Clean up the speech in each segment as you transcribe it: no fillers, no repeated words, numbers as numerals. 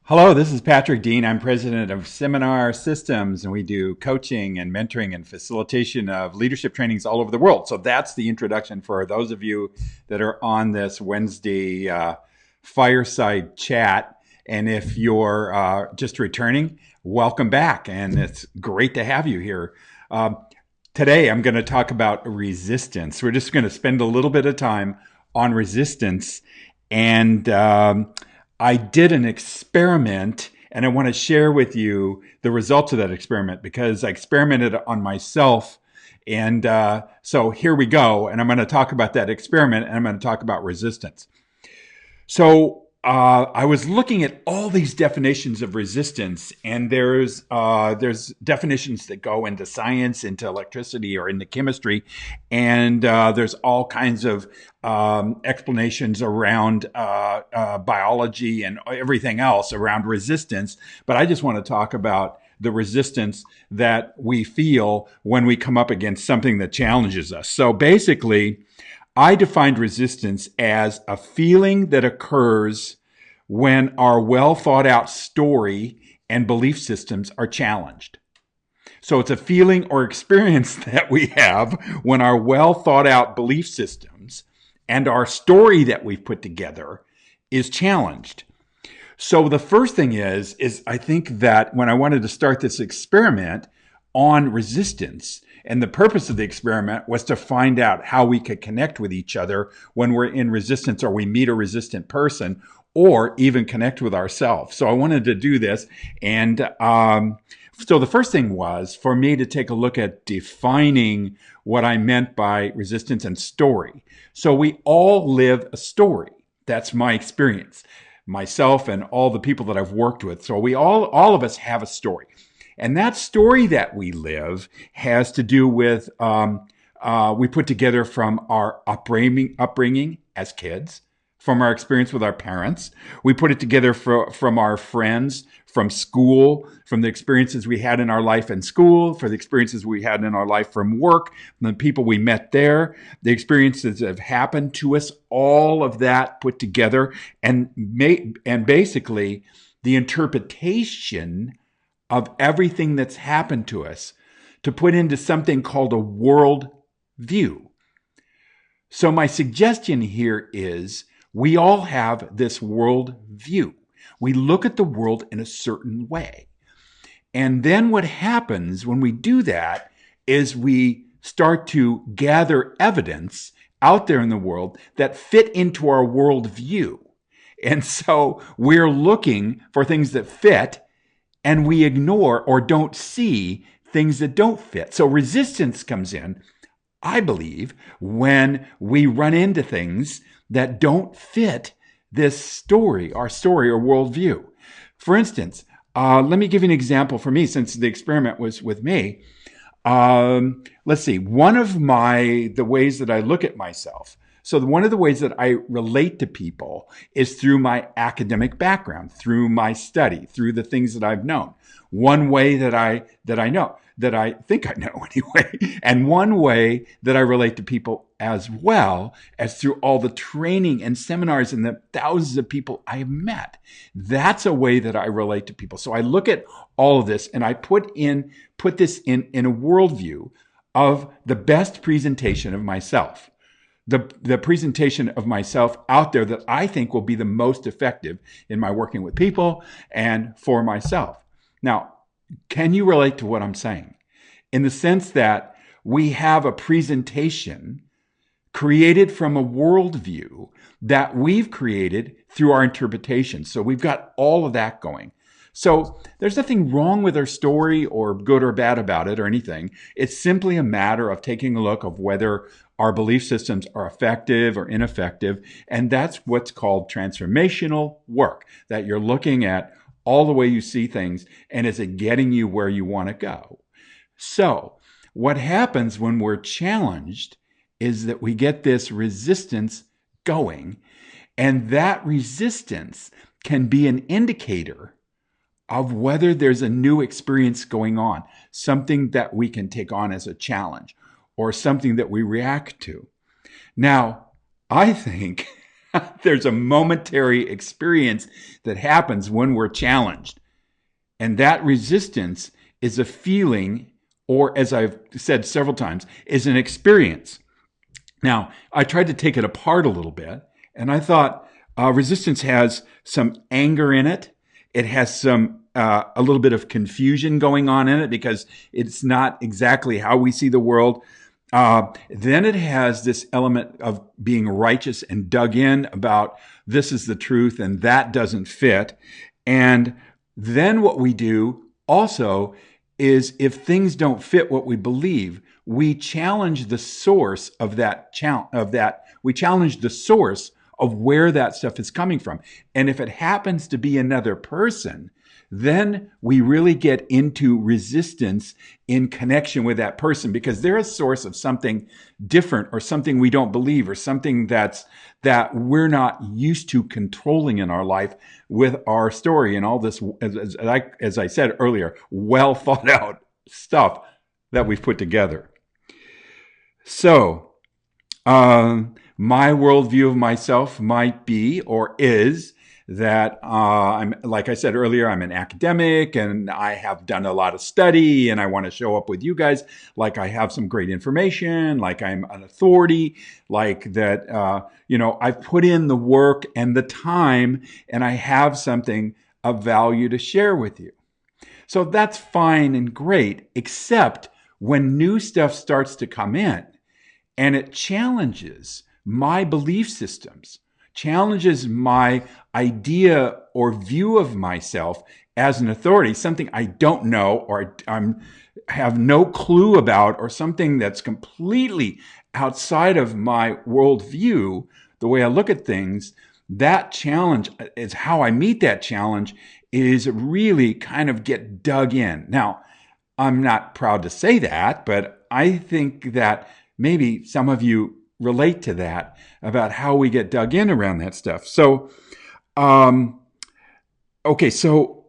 Hello, this is Patrick Dean. I'm president of Seminar Systems, and we do coaching and mentoring and facilitation of leadership trainings all over the world. So that's the introduction for those of you that are on this Wednesday fireside chat. And if you're just returning, welcome back. And it's great to have you here. Today, I'm going to talk about resistance. We're just going to spend a little bit of time on resistance. And I did an experiment, and I want to share with you the results of that experiment because I experimented on myself. And so here we go. And I'm going to talk about that experiment, and I'm going to talk about resistance. So I was looking at all these definitions of resistance, and there's definitions that go into science, into electricity, or into chemistry, and there's all kinds of explanations around biology and everything else around resistance. But I just want to talk about the resistance that we feel when we come up against something that challenges us. So basically, I defined resistance as a feeling that occurs when our well thought out story and belief systems are challenged. So it's a feeling or experience that we have when our well thought out belief systems and our story that we've put together is challenged. So the first thing is I think that when I wanted to start this experiment on resistance, and the purpose of the experiment was to find out how we could connect with each other when we're in resistance or we meet a resistant person, or even connect with ourselves. So I wanted to do this. And so the first thing was for me to take a look at defining what I meant by resistance and story. So we all live a story. That's my experience, myself and all the people that I've worked with. So we all of us have a story. And that story that we live has to do with, we put together from our upbringing as kids, from our experience with our parents. We put it together from our friends, from school, from the experiences we had in our life in school, for the experiences we had in our life from work, from the people we met there, the experiences that have happened to us, all of that put together, and basically the interpretation of everything that's happened to us to put into something called a world view. So my suggestion here is we all have this world view. We look at the world in a certain way. And then what happens when we do that is we start to gather evidence out there in the world that fit into our world view. And so we're looking for things that fit, and we ignore or don't see things that don't fit. So resistance comes in, I believe, when we run into things that don't fit this story, our story or worldview. For instance, let me give you an example for me, since the experiment was with me. Let's see, one of the ways that I look at myself. So one of the ways that I relate to people is through my academic background, through my study, through the things that I've known. One way that I know, that I think I know anyway, and one way that I relate to people as well as through all the training and seminars and the thousands of people I have met. That's a way that I relate to people. So I look at all of this and I put this in a worldview of the best presentation of myself. The presentation of myself out there that I think will be the most effective in my working with people and for myself. Now, can you relate to what I'm saying? In the sense that we have a presentation created from a worldview that we've created through our interpretation. So we've got all of that going. So there's nothing wrong with our story or good or bad about it or anything. It's simply a matter of taking a look of whether our belief systems are effective or ineffective. And that's what's called transformational work, that you're looking at all the way you see things and is it getting you where you want to go. So what happens when we're challenged is that we get this resistance going, and that resistance can be an indicator of whether there's a new experience going on, something that we can take on as a challenge or something that we react to. Now, I think There's a momentary experience that happens when we're challenged. And that resistance is a feeling, or as I've said several times, is an experience. Now, I tried to take it apart a little bit, and I thought resistance has some anger in it. It has some a little bit of confusion going on in it because it's not exactly how we see the world. Then it has this element of being righteous and dug in about this is the truth and that doesn't fit. And then what we do also is if things don't fit what we believe, we challenge the source of that. We challenge the source of where that stuff is coming from. And if it happens to be another person, then we really get into resistance in connection with that person because they're a source of something different or something we don't believe or something that we're not used to controlling in our life with our story and all this, as I said earlier, well thought out stuff that we've put together. So, my worldview of myself might be or is that I'm, like I said earlier, I'm an academic and I have done a lot of study and I want to show up with you guys like I have some great information, like I'm an authority, like that, I've put in the work and the time and I have something of value to share with you. So that's fine and great, except when new stuff starts to come in and it challenges my belief systems, challenges my idea or view of myself as an authority, something I don't know or have no clue about, or something that's completely outside of my worldview, the way I look at things. That challenge is how I meet that challenge is really kind of get dug in. Now, I'm not proud to say that, but I think that maybe some of you relate to that about how we get dug in around that stuff. So, okay, so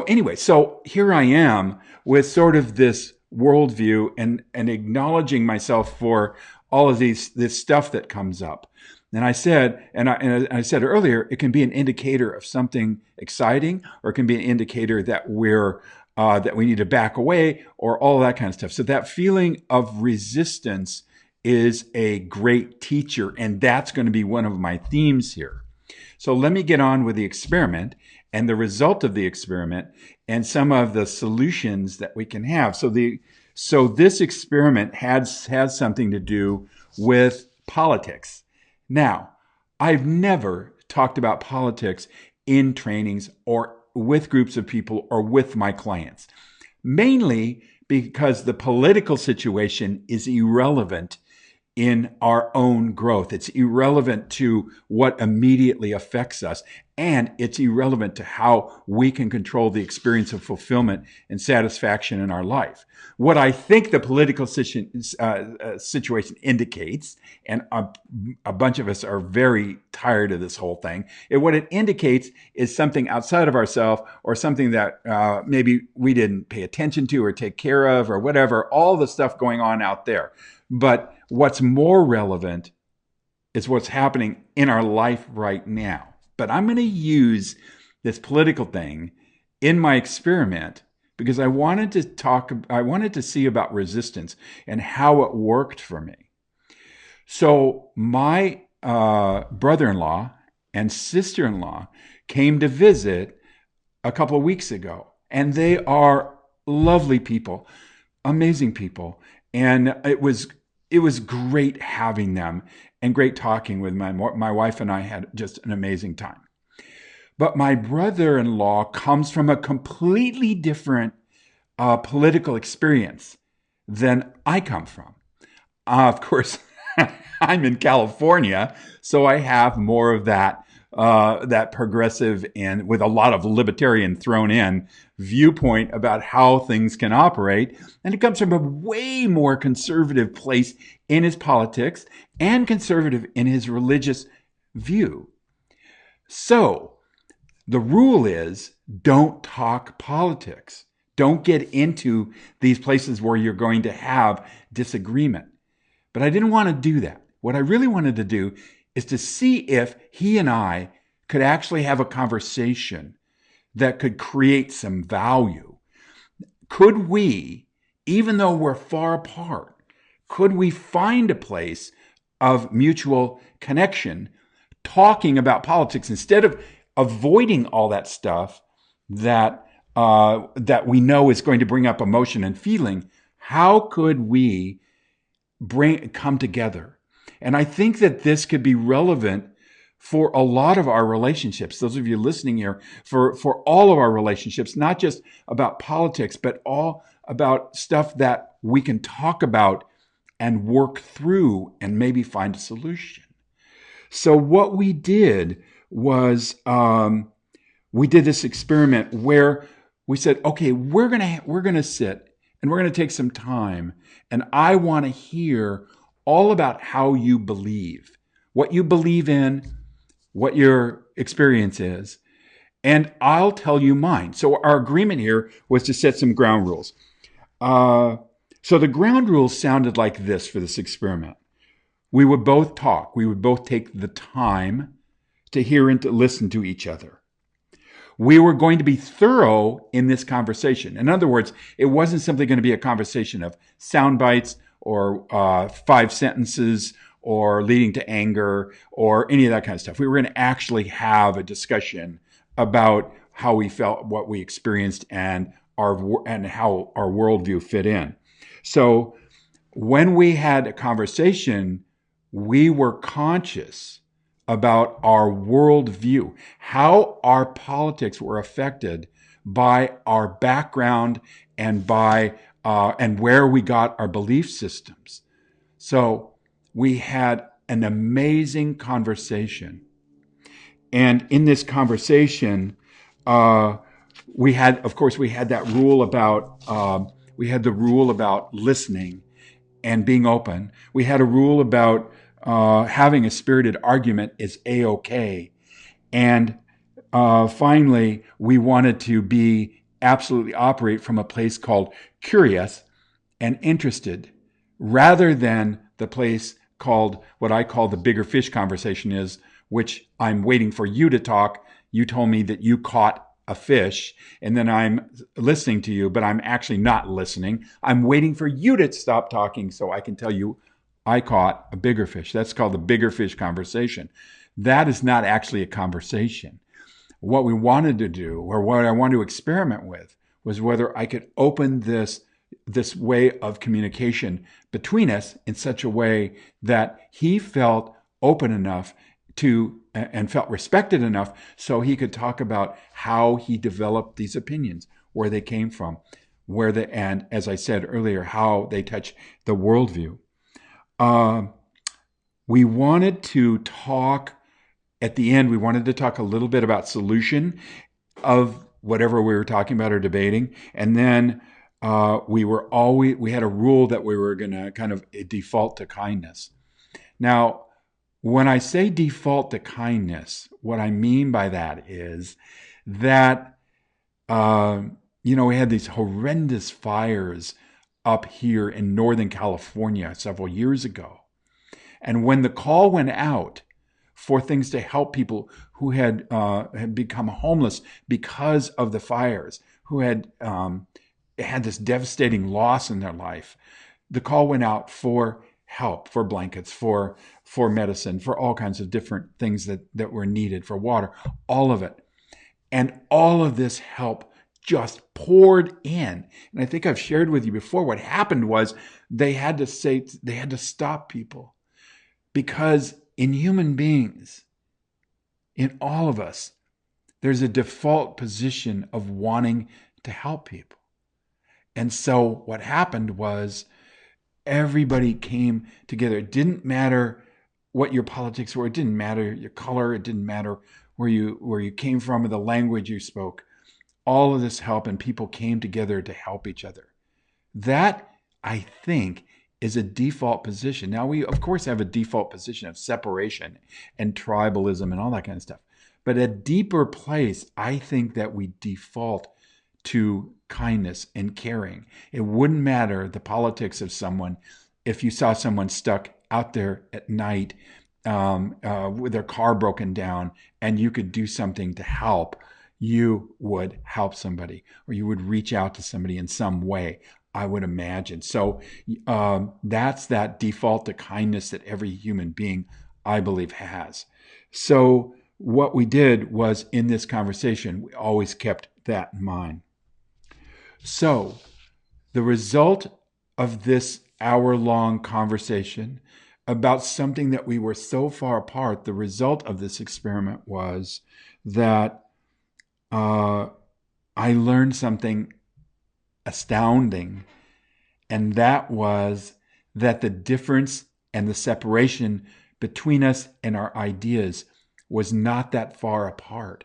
anyway, so here I am with sort of this worldview and acknowledging myself for all of this stuff that comes up. And I said earlier, it can be an indicator of something exciting, or it can be an indicator that that we need to back away, or all that kind of stuff. So that feeling of resistance is a great teacher, and that's going to be one of my themes here. So let me get on with the experiment and the result of the experiment and some of the solutions that we can have. So this experiment has something to do with politics. Now, I've never talked about politics in trainings or with groups of people or with my clients, mainly because the political situation is irrelevant in our own growth. It's irrelevant to what immediately affects us, and it's irrelevant to how we can control the experience of fulfillment and satisfaction in our life. What I think the political situation indicates, and a bunch of us are very tired of this whole thing, and what it indicates is something outside of ourselves, or something that maybe we didn't pay attention to or take care of, or whatever, all the stuff going on out there. But what's more relevant is what's happening in our life right now. But I'm going to use this political thing in my experiment because I wanted to see about resistance and how it worked for me. So my brother-in-law and sister-in-law came to visit a couple of weeks ago, and they are lovely people, amazing people. And it was great having them and great talking with them. My wife and I had just an amazing time. But my brother-in-law comes from a completely different political experience than I come from. Of course, I'm in California, so I have more of that progressive and with a lot of libertarian thrown in viewpoint about how things can operate. And it comes from a way more conservative place in his politics and conservative in his religious view. So the rule is don't talk politics. Don't get into these places where you're going to have disagreement. But I didn't want to do that. What I really wanted to do is to see if he and I could actually have a conversation that could create some value. Could we, even though we're far apart, could we find a place of mutual connection, talking about politics instead of avoiding all that stuff that that we know is going to bring up emotion and feeling? How could we come together? And I think that this could be relevant for a lot of our relationships. Those of you listening here, for all of our relationships, not just about politics, but all about stuff that we can talk about and work through and maybe find a solution. So what we did was we did this experiment where we said, okay, we're gonna sit and we're gonna take some time, and I want to hear all about how you believe, what you believe in, what your experience is, and I'll tell you mine. So our agreement here was to set some ground rules. So the ground rules sounded like this for this experiment. We would both talk. We would both take the time to hear and to listen to each other. We were going to be thorough in this conversation. In other words, it wasn't simply going to be a conversation of sound bites or 5 sentences or leading to anger or any of that kind of stuff. We were going to actually have a discussion about how we felt, what we experienced, and how our worldview fit in. So when we had a conversation, we were conscious about our worldview, how our politics were affected by our background and by and where we got our belief systems. So we had an amazing conversation, and in this conversation, we had that rule about the rule about listening and being open. We had a rule about having a spirited argument is A-okay. And finally, we wanted to be absolutely operate from a place called curious and interested, rather than the place called what I call the bigger fish conversation is, which I'm waiting for you to talk. You told me that you caught a fish, and then I'm listening to you, but I'm actually not listening. I'm waiting for you to stop talking so I can tell you I caught a bigger fish. That's called the bigger fish conversation. That is not actually a conversation. What we wanted to do, or what I wanted to experiment with, was whether I could open this way of communication between us in such a way that he felt open enough to and felt respected enough so he could talk about how he developed these opinions, where they came from, and as I said earlier, how they touch the worldview. We wanted to talk at the end. We wanted to talk a little bit about solution of whatever we were talking about or debating, and then we had a rule that we were going to kind of default to kindness. Now, when I say default to kindness, what I mean by that is that, we had these horrendous fires up here in Northern California several years ago. And when the call went out for things to help people who had become homeless because of the fires, who had this devastating loss in their life, the call went out for help, for blankets, for medicine, for all kinds of different things that were needed, for water, all of it. And all of this help just poured in. And I think I've shared with you before, what happened was they had to stop people, because in human beings, in all of us, there's a default position of wanting to help people. And so what happened was everybody came together. It didn't matter what your politics were. It didn't matter your color. It didn't matter where you came from or the language you spoke. All of this help, and people came together to help each other. That, I think, is a default position. Now, we, of course, have a default position of separation and tribalism and all that kind of stuff. But a deeper place, I think that we default to kindness and caring. It wouldn't matter the politics of someone if you saw someone stuck out there at night with their car broken down, and you could do something to help, you would help somebody, or you would reach out to somebody in some way, I would imagine. So that's that default to kindness that every human being, I believe, has. So what we did was, in this conversation, we always kept that in mind. So the result of this hour-long conversation about something that we were so far apart, the result of this experiment was that I learned something astounding, and that was that the difference and the separation between us and our ideas was not that far apart.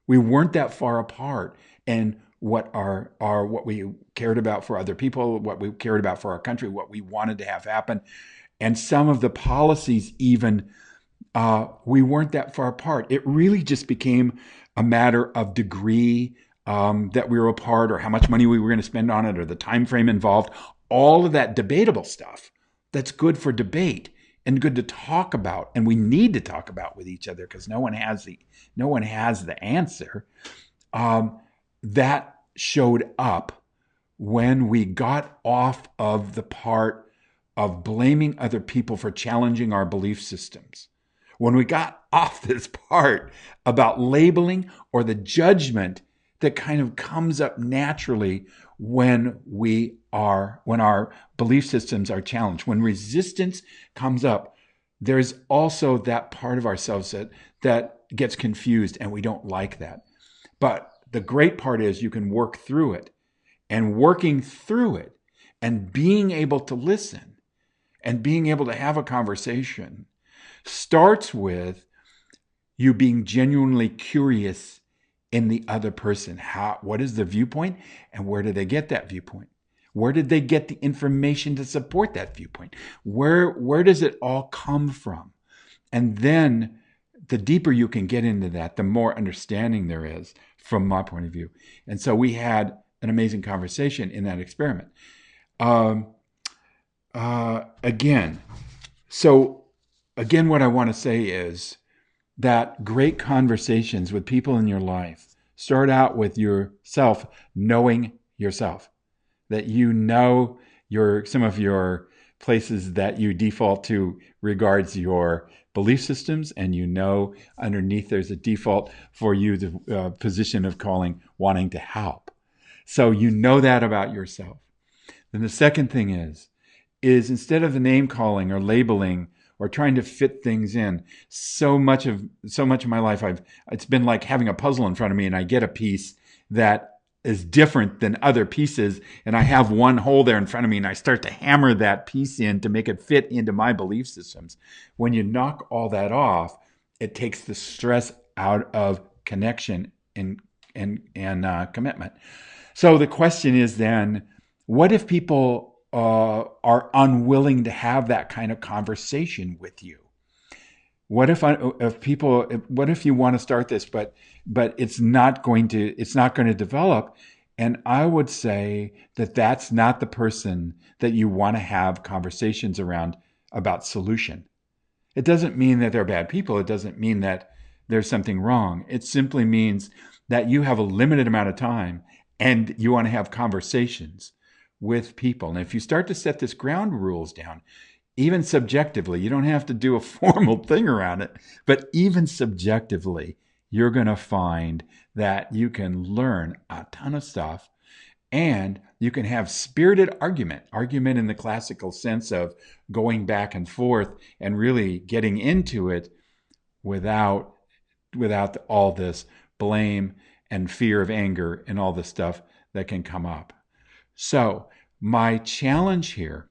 We weren't that far apart. And what what we cared about for other people, what we cared about for our country, what we wanted to have happen, and some of the policies even, we weren't that far apart. It really just became a matter of degree that we were apart, or how much money we were going to spend on it, or the time frame involved. All of that debatable stuff that's good for debate and good to talk about, and we need to talk about with each other, because no one has the answer. That showed up when we got off of the part of blaming other people for challenging our belief systems. When we got off this part about labeling, or the judgment that kind of comes up naturally when our belief systems are challenged, when resistance comes up, there's also that part of ourselves that gets confused, and we don't like that. But the great part is, you can work through it, and working through it and being able to listen and being able to have a conversation starts with you being genuinely curious in the other person. What is the viewpoint, and where did they get that viewpoint? Where did they get the information to support that viewpoint? Where does it all come from? And then the deeper you can get into that, the more understanding there is from my point of view. And so we had an amazing conversation in that experiment. Again, what I want to say is that great conversations with people in your life start out with yourself knowing yourself, that you know some of your places that you default to regards your belief systems, and you know underneath there's a default for you, the position of wanting to help. So you know that about yourself. Then the second thing is instead of the name calling or labeling or trying to fit things in, so much of my life it's been like having a puzzle in front of me, and I get a piece that is different than other pieces, and I have one hole there in front of me, and I start to hammer that piece in to make it fit into my belief systems. When you knock all that off, it takes the stress out of connection and commitment. So the question is then, what if people are unwilling to have that kind of conversation with you? What if you want to start this, but it's not going to develop? And I would say that that's not the person that you want to have conversations about solution. It doesn't mean that they're bad people. It doesn't mean that there's something wrong. It simply means that you have a limited amount of time, and you want to have conversations with people. And if you start to set this ground rules down, even subjectively, you don't have to do a formal thing around it, but even subjectively, you're going to find that you can learn a ton of stuff, and you can have spirited argument in the classical sense of going back and forth and really getting into it without all this blame and fear of anger and all the stuff that can come up. So my challenge here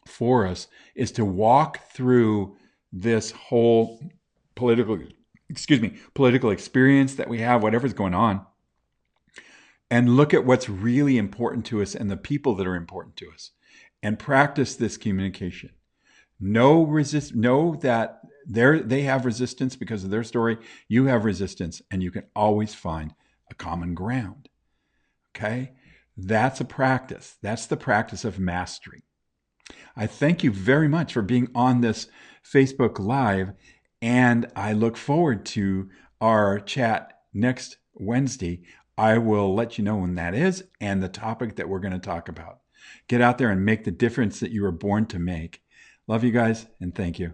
for us is to walk through this whole political experience that we have, whatever's going on, and look at what's really important to us and the people that are important to us, and practice this communication. Know that they have resistance because of their story. You have resistance, and you can always find a common ground. Okay? That's a practice. That's the practice of mastery. I thank you very much for being on this Facebook Live, and I look forward to our chat next Wednesday. I will let you know when that is and the topic that we're going to talk about. Get out there and make the difference that you were born to make. Love you guys, and thank you.